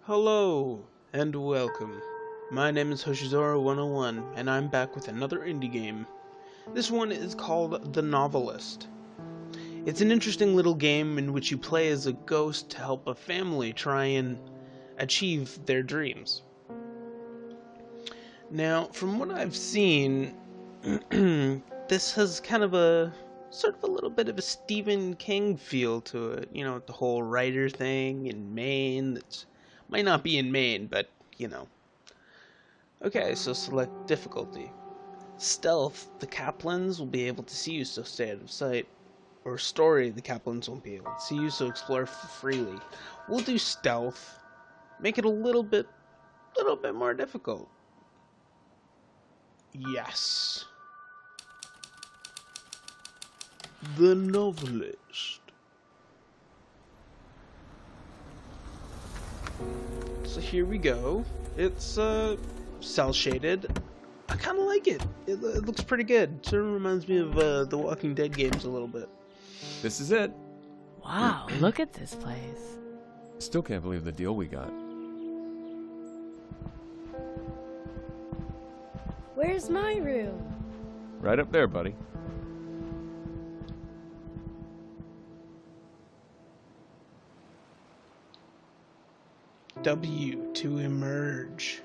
Hello and welcome. My name is Hoshizoralol, and I'm back with another indie game. This one is called The Novelist. It's an interesting little game in which you play as a ghost to help a family try and achieve their dreams. Now, from what I've seen, this has kind of a sort of a little bit of a Stephen King feel to it. You know, the whole writer thing in Maine that might not be in Maine, but you know. Okay, so select difficulty. Stealth, the Kaplans will be able to see you, so stay out of sight. Or story, the Kaplans won't be able to see you, so explore freely. We'll do stealth. Make it a little bit more difficult. Yes. The Novelist. So here we go. It's cell shaded. I kind of like it. It looks pretty good. Sort of reminds me of the Walking Dead games a little bit. This is it. Wow, look at this place. Still can't believe the deal we got. Where's my room? Right up there, buddy. W to emerge.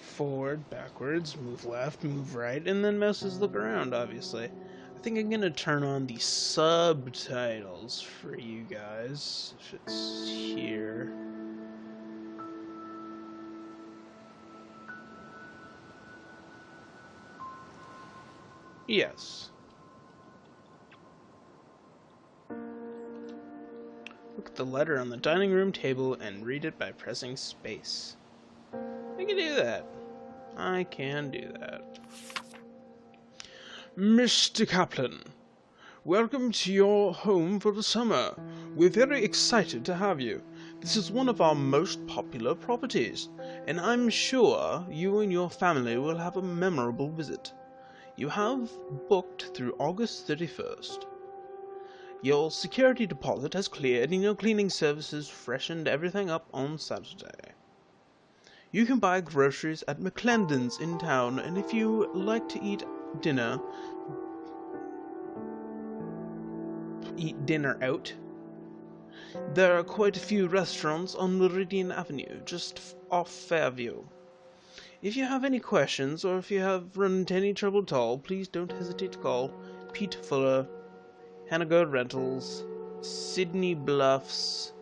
Forward, backwards, move left, move right, and then mouses look around, obviously. I think I'm gonna turn on the subtitles for you guys, if it's here. Yes. Look at the letter on the dining room table and read it by pressing space. I can do that. I can do that. Mr. Kaplan, welcome to your home for the summer. We're very excited to have you. This is one of our most popular properties, and I'm sure you and your family will have a memorable visit. You have booked through August 31st. Your security deposit has cleared and your cleaning services freshened everything up on Saturday. You can buy groceries at McClendon's in town, and if you like to eat dinner out, there are quite a few restaurants on Meridian Avenue, just off Fairview. If you have any questions, or if you have run into any trouble at all, please don't hesitate to call Pete Fuller, Hannagard Rentals, Sydney Bluffs.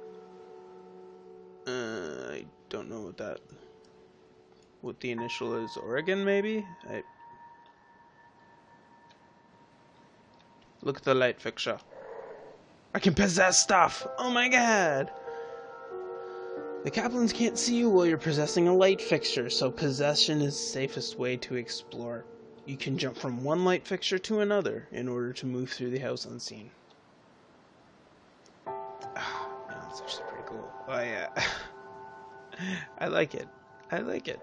I don't know what the initial is. Oregon, maybe? Look at the light fixture. I can possess stuff! Oh my god! The Kaplans can't see you while you're possessing a light fixture, so possession is the safest way to explore. You can jump from one light fixture to another in order to move through the house unseen. Yeah, that's actually pretty cool. Oh yeah. I like it. I like it.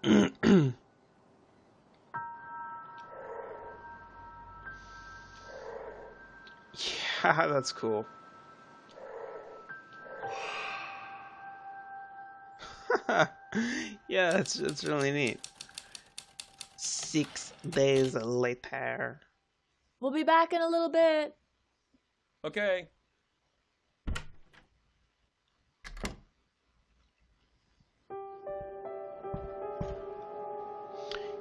Yeah, that's cool. Yeah, it's really neat. 6 days later. We'll be back in a little bit. Okay.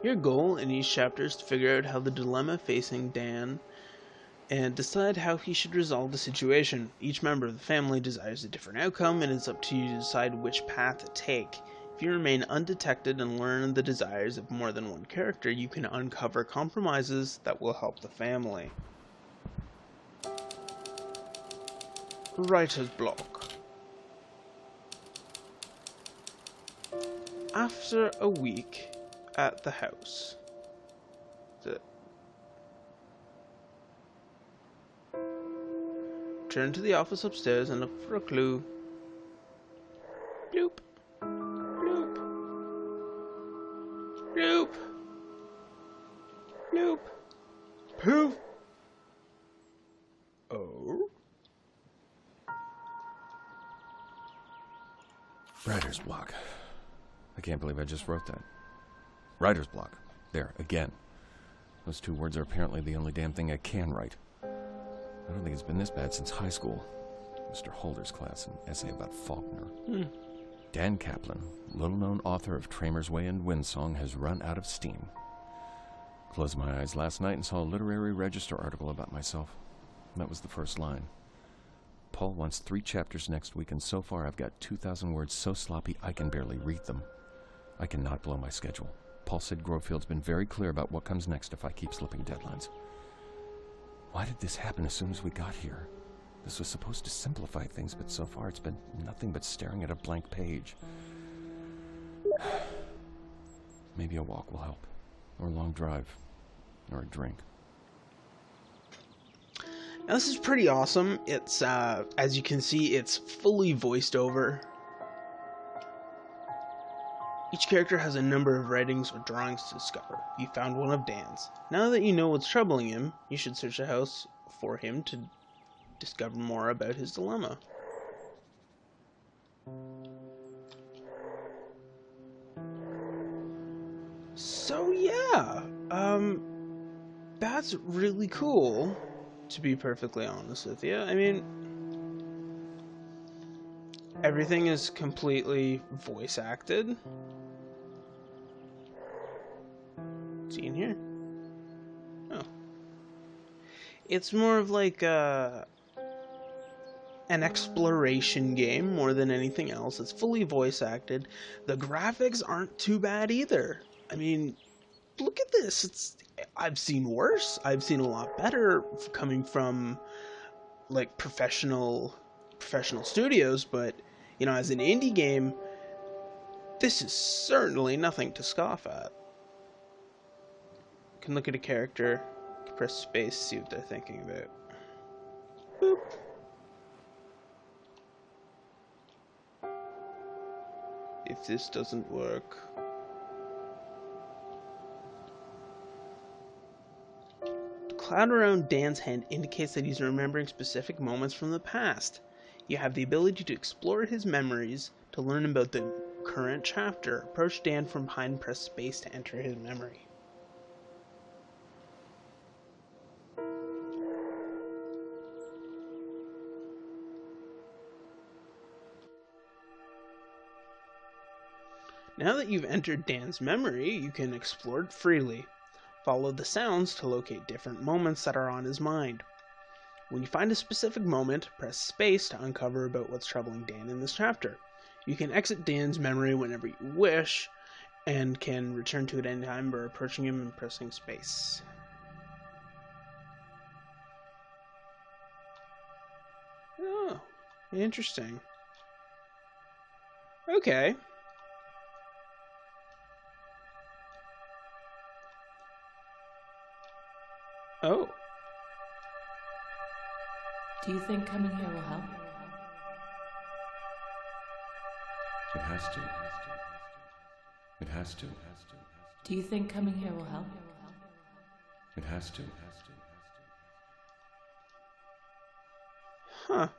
Your goal in each chapter is to figure out how the dilemma facing Dan and decide how he should resolve the situation. Each member of the family desires a different outcome, and it's up to you to decide which path to take. If you remain undetected and learn the desires of more than one character, you can uncover compromises that will help the family. Writer's block. After a week at the house. Turn to the office upstairs and look for a clue. Bloop. Bloop. Bloop. Bloop. Poof. Oh. Writer's block. I can't believe I just wrote that. Writer's block. There, again. Those two words are apparently the only damn thing I can write. I don't think it's been this bad since high school. Mr. Holder's class, an essay about Faulkner. Dan Kaplan, little-known author of Tramer's Way and Windsong, has run out of steam. Closed my eyes last night and saw a literary register article about myself. That was the first line. Paul wants 3 chapters next week, and so far I've got 2,000 words so sloppy I can barely read them. I cannot blow my schedule. Paul said Grofield's been very clear about what comes next if I keep slipping deadlines. Why did this happen as soon as we got here? This was supposed to simplify things, but so far it's been nothing but staring at a blank page. Maybe a walk will help, or a long drive, or a drink. Now this is pretty awesome. It's, as you can see, it's fully voiced over. Each character has a number of writings or drawings to discover. You found one of Dan's. Now that you know what's troubling him, you should search the house for him to discover more about his dilemma. So yeah, that's really cool, to be perfectly honest with you. I mean, everything is completely voice acted. See in here? Oh. It's more of like an exploration game more than anything else. It's fully voice acted. The graphics aren't too bad either. I mean, look at this. I've seen worse. I've seen a lot better coming from like professional studios, but you know, as an indie game, this is certainly nothing to scoff at. You can look at a character, press space, see what they're thinking about. Boop. If this doesn't work. The cloud around Dan's head indicates that he's remembering specific moments from the past. You have the ability to explore his memories to learn about the current chapter. Approach Dan from behind and press space to enter his memory. Now that you've entered Dan's memory, you can explore it freely. Follow the sounds to locate different moments that are on his mind. When you find a specific moment, press space to uncover about what's troubling Dan in this chapter. You can exit Dan's memory whenever you wish, and can return to it any time by approaching him and pressing space. Oh, interesting. Okay. Oh. Do you think coming here will help? It has to. It has to. Do you think coming here will help? It has to. Huh.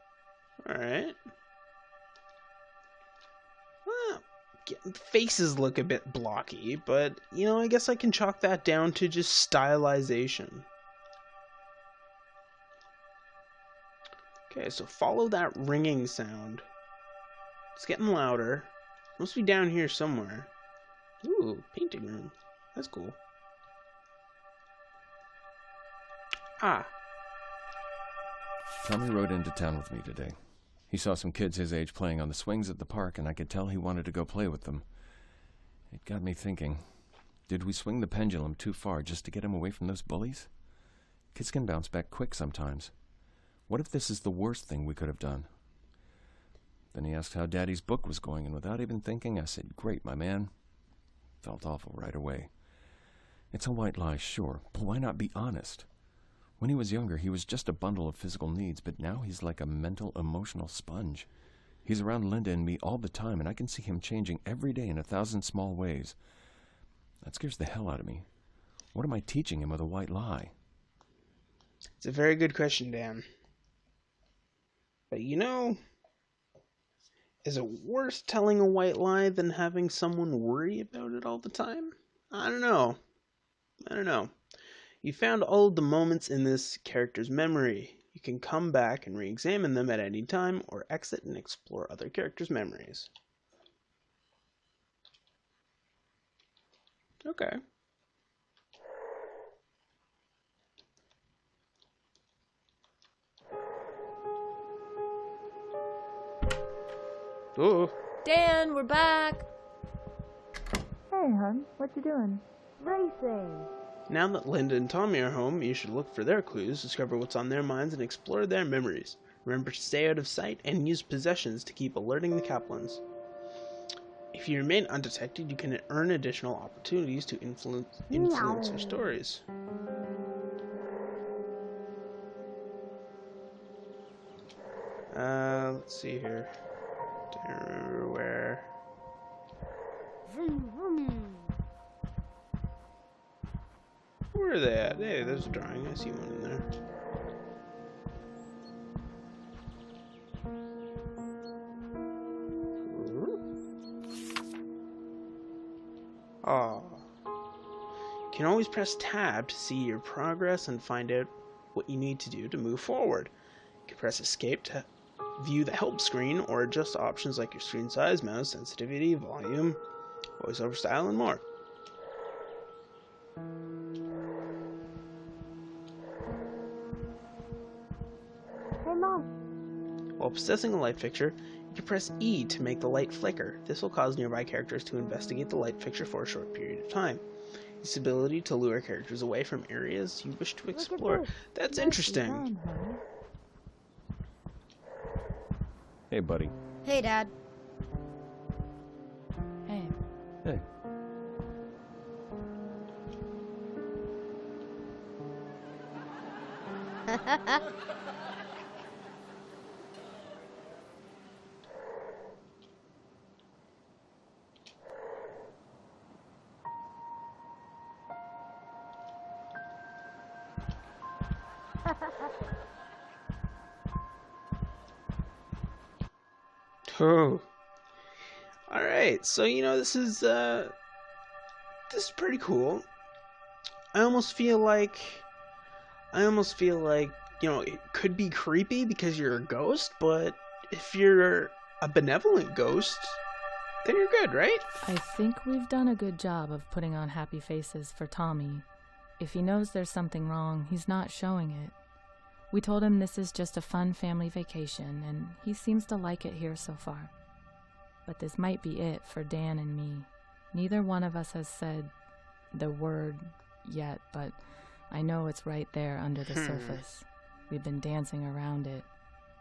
Alright. Well, the faces look a bit blocky, but, you know, I guess I can chalk that down to just stylization. Okay, so follow that ringing sound. It's getting louder. Must be down here somewhere. Ooh, painting room. That's cool. Ah. Tommy rode into town with me today. He saw some kids his age playing on the swings at the park, and I could tell he wanted to go play with them. It got me thinking, did we swing the pendulum too far just to get him away from those bullies? Kids can bounce back quick sometimes. What if this is the worst thing we could have done? Then he asked how Daddy's book was going, and without even thinking, I said, "Great, my man." Felt awful right away. It's a white lie, sure, but why not be honest? When he was younger, he was just a bundle of physical needs, but now he's like a mental, emotional sponge. He's around Linda and me all the time, and I can see him changing every day in 1,000 small ways. That scares the hell out of me. What am I teaching him with a white lie? It's a very good question, Dan. But you know, Is it worth telling a white lie than having someone worry about it all the time? I don't know. You found all of the moments in this character's memory. You can come back and re-examine them at any time, or exit and explore other characters' memories. Okay. Oh. Dan, we're back. Hey, hon, what you doing? Racing. Now that Linda and Tommy are home, you should look for their clues, discover what's on their minds, and explore their memories. Remember to stay out of sight and use possessions to keep alerting the Kaplans. If you remain undetected, you can earn additional opportunities to influence their stories. Let's see here. Don't remember where. Vroom, vroom. Where are they at? Hey, there's a drawing. I see one in there. Ah. You can always press tab to see your progress and find out what you need to do to move forward. You can press escape to view the help screen or adjust options like your screen size, mouse sensitivity, volume, voiceover style, and more. Hey, Mom. While possessing a light fixture, you can press E to make the light flicker. This will cause nearby characters to investigate the light fixture for a short period of time. This ability to lure characters away from areas you wish to explore. That's interesting. Design, honey. Hey, buddy. Hey, Dad. Hey, Hey. Oh. Alright, so this is pretty cool. I almost feel like it could be creepy because you're a ghost, but if you're a benevolent ghost, then you're good, right? I think we've done a good job of putting on happy faces for Tommy. If he knows there's something wrong, he's not showing it. We told him this is just a fun family vacation, and he seems to like it here so far. But this might be it for Dan and me. Neither one of us has said the word yet, but I know it's right there under the surface. We've been dancing around it.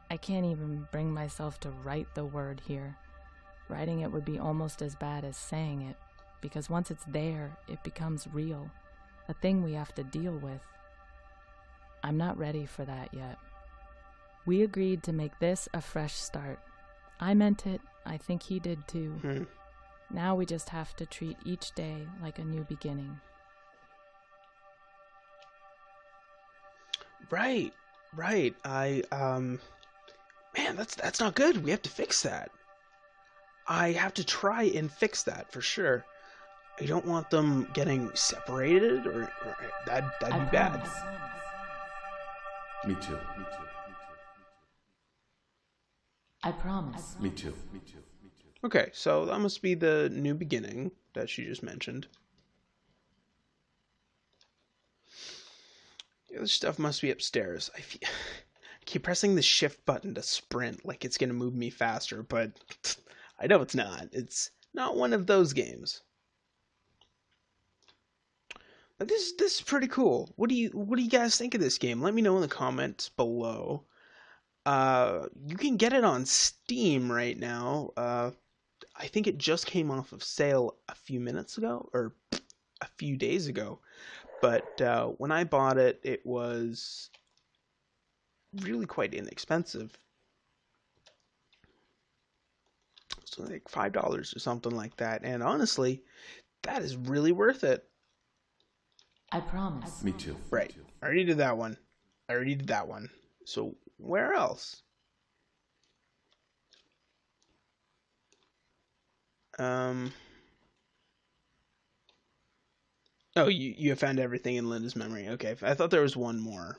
I can't even bring myself to write the word here. Writing it would be almost as bad as saying it, because once it's there, it becomes real, a thing we have to deal with. I'm not ready for that yet. We agreed to make this a fresh start. I meant it. I think he did too. Now we just have to treat each day like a new beginning. Right. Man, that's not good. We have to fix that. I have to try and fix that for sure. I don't want them getting separated, or that'd be bad. Me too. I promise. Me too. Okay, so that must be the new beginning that she just mentioned. The other stuff must be upstairs. I keep pressing the shift button to sprint like it's gonna move me faster, but I know it's not. It's not one of those games. But this is pretty cool. What do you guys think of this game? Let me know in the comments below. You can get it on Steam right now. I think it just came off of sale a few minutes ago, or a few days ago. But when I bought it, it was really quite inexpensive. So like $5 or something like that. And honestly, that is really worth it. I promise. Me too. Right. I already did that one. So where else? Oh, you have found everything in Linda's memory. Okay, I thought there was one more.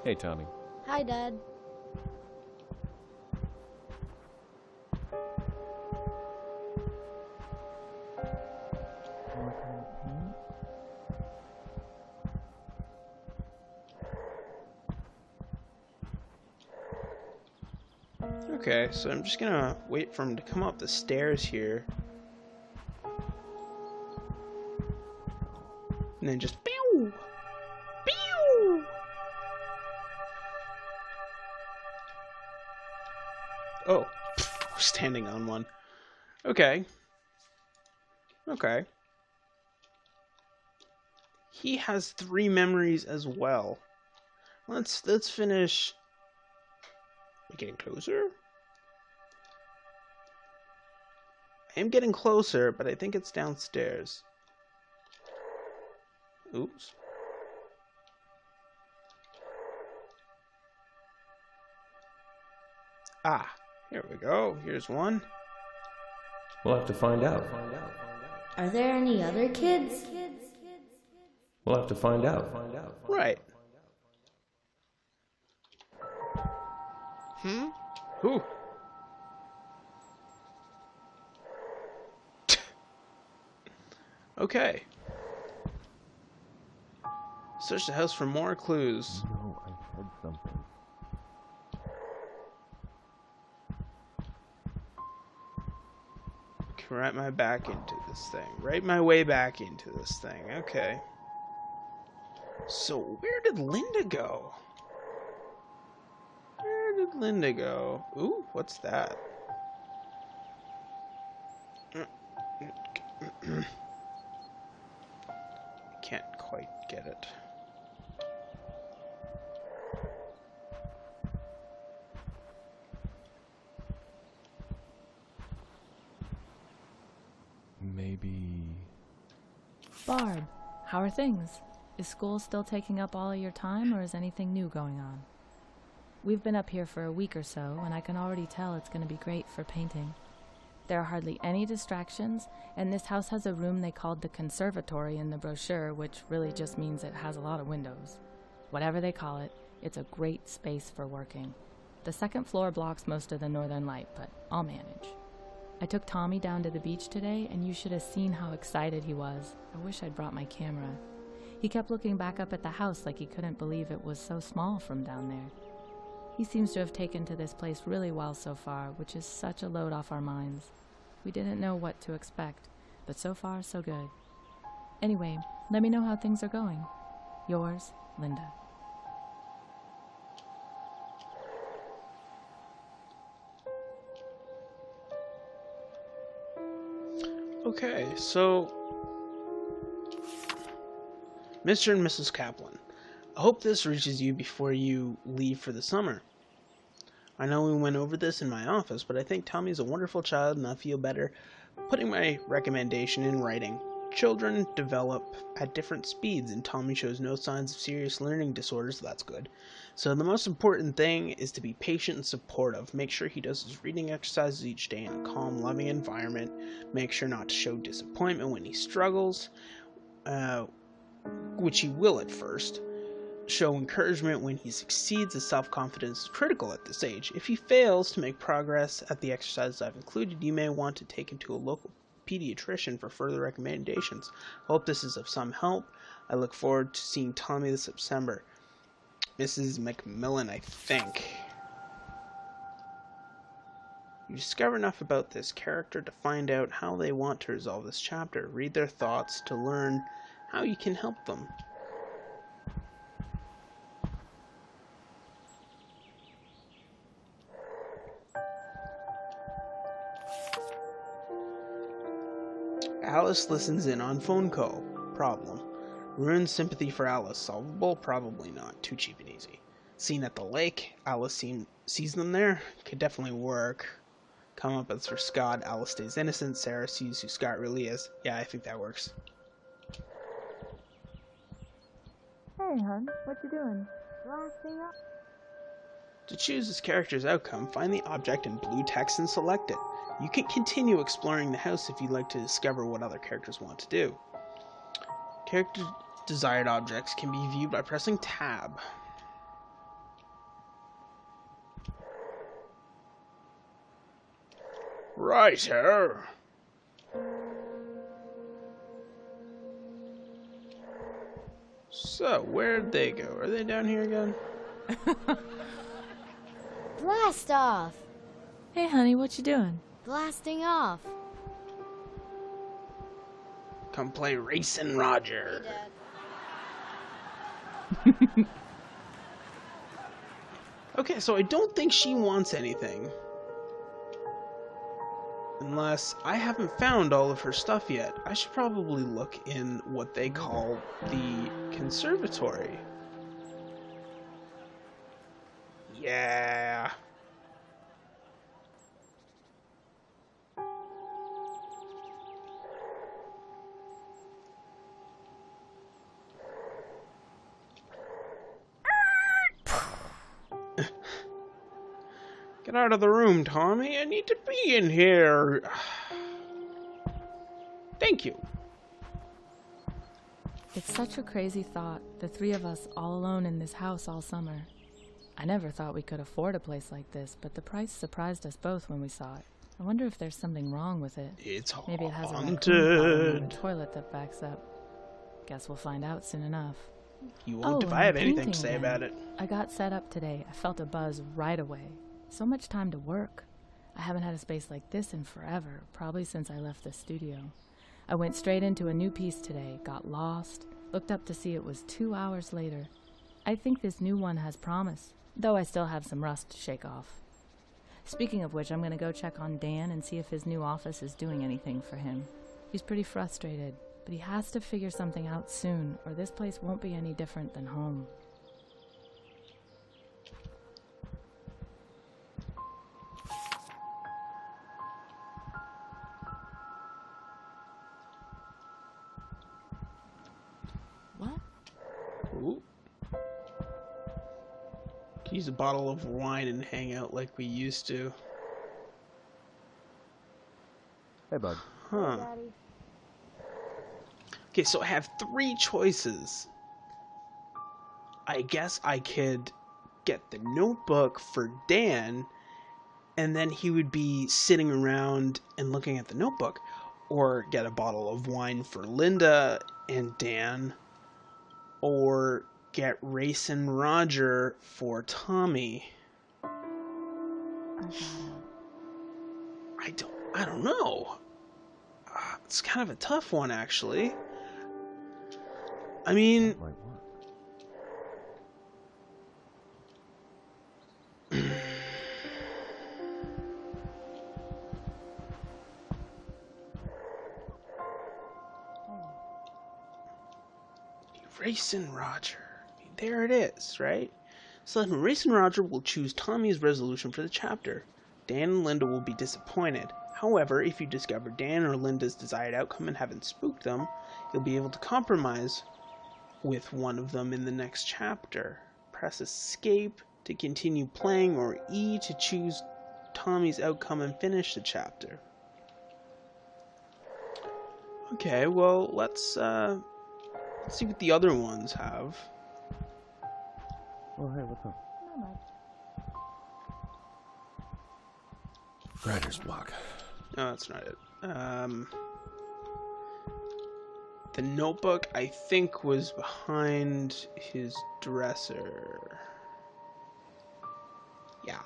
Hey, Tommy. Hi, Dad. Okay, so I'm just gonna wait for him to come up the stairs here. And then just pew! Pew! Oh, standing on one. Okay. Okay. He has 3 memories as well. Let's finish. Are we getting closer? I am getting closer, but I think it's downstairs. Oops. Ah, here we go. Here's one. We'll have to find out. Are there any other kids? We'll have to find out. Right. Who? Okay. Search the house for more clues. No, I said something. Can write my back into this thing. Write my way back into this thing. Okay. So where did Linda go? Where did Linda go? Ooh, what's that? Can't quite get it. Maybe... Barb, how are things? Is school still taking up all of your time, or is anything new going on? We've been up here for a week or so, and I can already tell it's going to be great for painting. There are hardly any distractions, and this house has a room they called the conservatory in the brochure, which really just means it has a lot of windows. Whatever they call it, it's a great space for working. The second floor blocks most of the northern light, but I'll manage. I took Tommy down to the beach today, and you should have seen how excited he was. I wish I'd brought my camera. He kept looking back up at the house like he couldn't believe it was so small from down there. He seems to have taken to this place really well so far, which is such a load off our minds. We didn't know what to expect, but so far, so good. Anyway, let me know how things are going. Yours, Linda. Okay, so Mr. and Mrs. Kaplan, I hope this reaches you before you leave for the summer. I know we went over this in my office, but I think Tommy's a wonderful child and I feel better putting my recommendation in writing. Children develop at different speeds and Tommy shows no signs of serious learning disorders, so that's good. So the most important thing is to be patient and supportive. Make sure he does his reading exercises each day in a calm, loving environment. Make sure not to show disappointment when he struggles, which he will at first. Show encouragement when he succeeds, as self-confidence is critical at this age. If he fails to make progress at the exercises I've included, you may want to take him to a local pediatrician for further recommendations. Hope this is of some help. I look forward to seeing Tommy this September. Mrs. McMillan, I think. You discover enough about this character to find out how they want to resolve this chapter. Read their thoughts to learn how you can help them. Alice listens in on phone call. Problem. Ruined sympathy for Alice. Solvable? Probably not. Too cheap and easy. Scene at the lake. Alice sees them there. Could definitely work. Come up as for Scott. Alice stays innocent. Sarah sees who Scott really is. Yeah, I think that works. Hey, Hey, hun, what you doing? Blasting up. To choose this character's outcome, find the object in blue text and select it. You can continue exploring the house if you'd like to discover what other characters want to do. Character desired objects can be viewed by pressing Tab. Righto. So, where'd they go? Are they down here again? Blast off! Hey, honey, what you doing? Blasting off. Come play Racing Roger. Hey, Dad. Okay, so I don't think she wants anything. Unless I haven't found all of her stuff yet. I should probably look in what they call the conservatory. Yeah. Get out of the room, Tommy. I need to be in here. Thank you. It's such a crazy thought, the three of us all alone in this house all summer. I never thought we could afford a place like this, but the price surprised us both when we saw it. I wonder if there's something wrong with it. It's haunted. Maybe it has a raccoon problem or a toilet that backs up. Guess we'll find out soon enough. You won't if and I have the anything painting to say again. about it. I got set up today. I felt a buzz right away. So much time to work. I haven't had a space like this in forever, probably since I left the studio. I went straight into a new piece today, got lost, looked up to see it was 2 hours later. I think this new one has promise, though I still have some rust to shake off. Speaking of which, I'm going to go check on Dan and see if his new office is doing anything for him. He's pretty frustrated, but he has to figure something out soon, or this place won't be any different than home. What? Ooh. Use a bottle of wine and hang out like we used to. Hey, bud. Huh. Daddy. Okay, so I have 3 choices. I guess I could get the notebook for Dan, and then he would be sitting around and looking at the notebook, or get a bottle of wine for Linda and Dan, or get Racing Roger for Tommy. I don't know. It's kind of a tough one, actually. I mean, Might work. Racing Roger. There it is, right? So then Racing Roger will choose Tommy's resolution for the chapter. Dan and Linda will be disappointed. However, if you discover Dan or Linda's desired outcome and haven't spooked them, you'll be able to compromise with one of them in the next chapter. Press Escape to continue playing, or E to choose Tommy's outcome and finish the chapter. Okay, well, let's see what the other ones have. Oh, hey, what's up? Not much. Writer's block. No, that's not it. The notebook, I think, was behind his dresser. Yeah.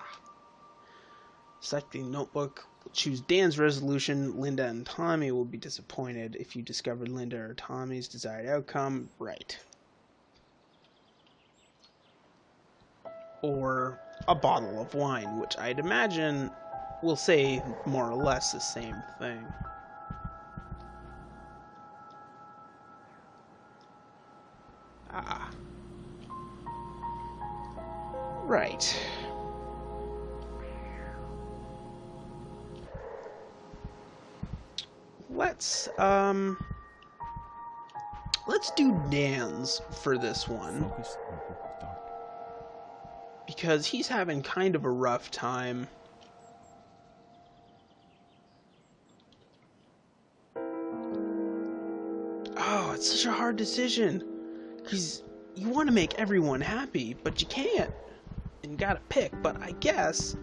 Selecting notebook, choose Dan's resolution. Linda and Tommy will be disappointed if you discover Linda or Tommy's desired outcome. Right. Or a bottle of wine, which I'd imagine will say more or less the same thing. Ah. Right. Let's Let's do Dan's for this one, Focus on the dark. because he's having kind of a rough time. Oh, it's such a hard decision, because you want to make everyone happy, but you can't, and you gotta pick. But I guess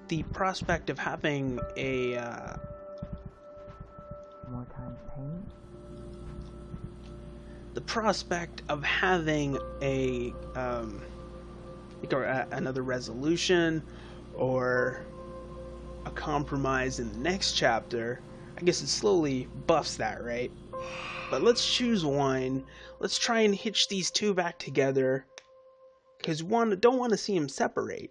the prospect of having a More times pain. the prospect of having a another resolution or a compromise in the next chapter, I guess it slowly buffs that, right? But let's choose wine. Let's try and hitch these two back together, because one don't want to see them separate.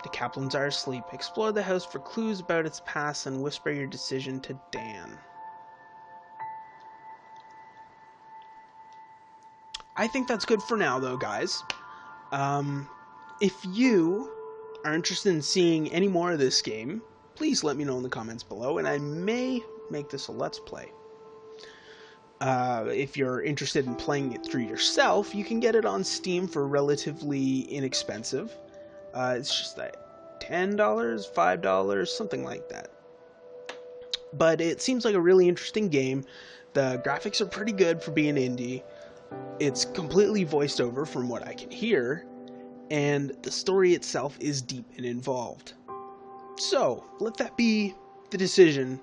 The Kaplans are asleep. Explore the house for clues about its past and whisper your decision to Dan. I think that's good for now, though, guys. If you are interested in seeing any more of this game, please let me know in the comments below, and I may make this a Let's Play. If you're interested in playing it through yourself, you can get it on Steam for relatively inexpensive. It's just like $10, $5, something like that. But it seems like a really interesting game. The graphics are pretty good for being indie. It's completely voiced over from what I can hear, and the story itself is deep and involved. So, let that be the decision,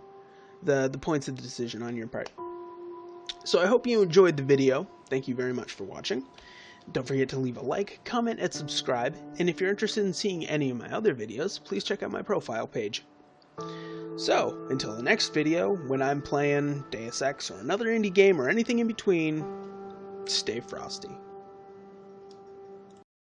the points of the decision on your part. So I hope you enjoyed the video. Thank you very much for watching. Don't forget to leave a like, comment, and subscribe. And if you're interested in seeing any of my other videos, please check out my profile page. So, until the next video, when I'm playing Deus Ex or another indie game or anything in between, stay frosty.